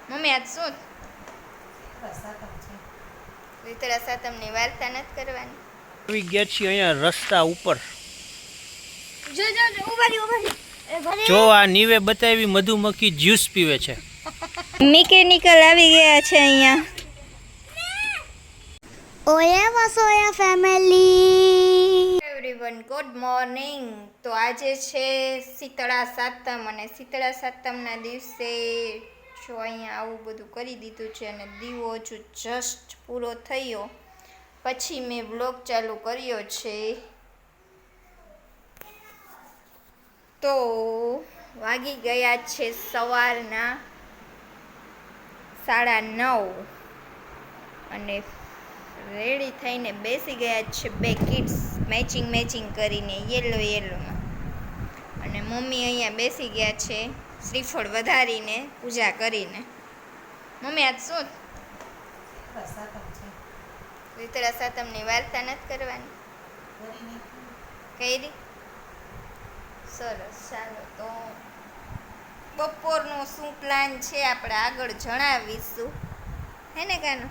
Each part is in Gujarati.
મમ્મી આજ શું શીતળા સાતમની વાર્તા નથી કરવાની? આવી ગયા છીએ અહીંયા રસ્તા ઉપર. જો આ નીવે બતાવી મધુમક્ખી જ્યુસ પીવે છે. મિકેનિકલ આવી ગયા છે અહીંયા. ઓયા Vasoya family, everyone good morning. તો આજે છે શીતળા સાતમ અને શીતળા સાતમના દિવસે જો અહીંયા આવું બધું કરી દીધું છે અને દીવો હજુ જસ્ટ પૂરો થયો પછી મેં બ્લોગ ચાલુ કર્યો છે. તો વાગી ગયા છે સવારના 9:30 અને રેડી થઈને બેસી ગયા છે બે કિડ્સ મેચિંગ કરીને યેલોમાં. અને મમ્મી અહીંયા બેસી ગયા છે શ્રીફળ વધારીને પૂજા કરીને. મમ્મી આજ શું શીતળા સાતમની વાર્તા નથી કરવાની? કરી સરસ. ચાલો તો બપોરનો શું પ્લાન છે આપણે આગળ જણાવીશું, હે ને કાનો?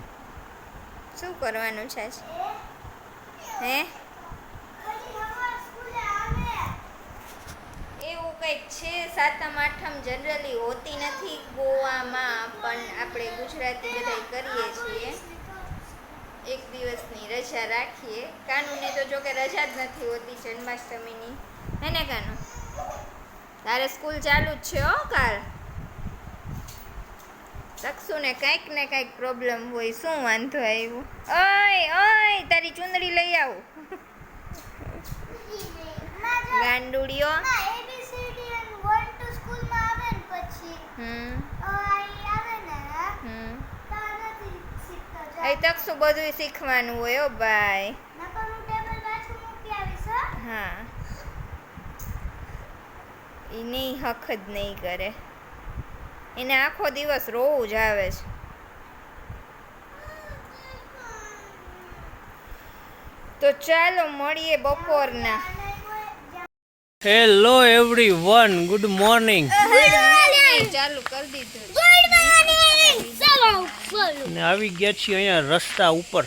શું કરવાનું છે હે? એવું કંઈક છે. સાતમ આઠમ જનરલી હોતી નથી ગોવામાં, પણ આપણે ગુજરાતી બધા કરીએ છીએ. એક દિવસની રજા રાખીએ. કાનુને તો જો કે રજા જ નથી હોતી જન્માષ્ટમીની, હે ને કાનુ? તારે સ્કૂલ ચાલુ જ છે હો કાલ. શકશું ને કાંઈક પ્રોબ્લેમ હોય. શું વાંધો આવ્યો? ઓય તારી ચુંદડી લઈ આવું. ગાંડુડીઓ તકશું બધું શીખવાનું હોય હો ભાઈ. હા, એ નહીં હક જ નહીં કરે. એને આખો દિવસ રોવું જ આવે છે. તો ચાલો મળીએ બપોરના. Hello everyone, good morning. ચાલુ કરી દીધું. ને આવી ગયા છીએ અહીંયા રસ્તા ઉપર.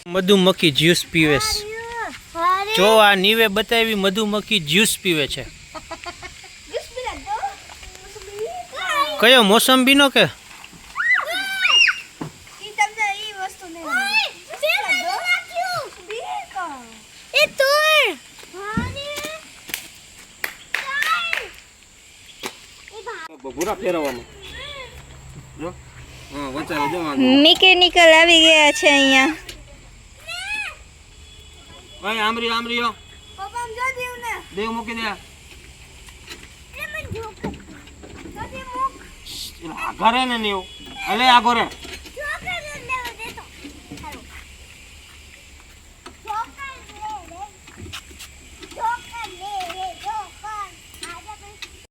મધુમક્ખી જ્યુસ પીવે છે. જો આ નીવે બતાવી મધુમક્ખી જ્યુસ પીવે છે. કયો મોસંબીનો કે? મિકેનિકલ આવી ગયા છે અહીંયા. ભાઈ આમરીઓ દેવ મૂકી દે. ઘરે ને નીવ અલે આ ઘરે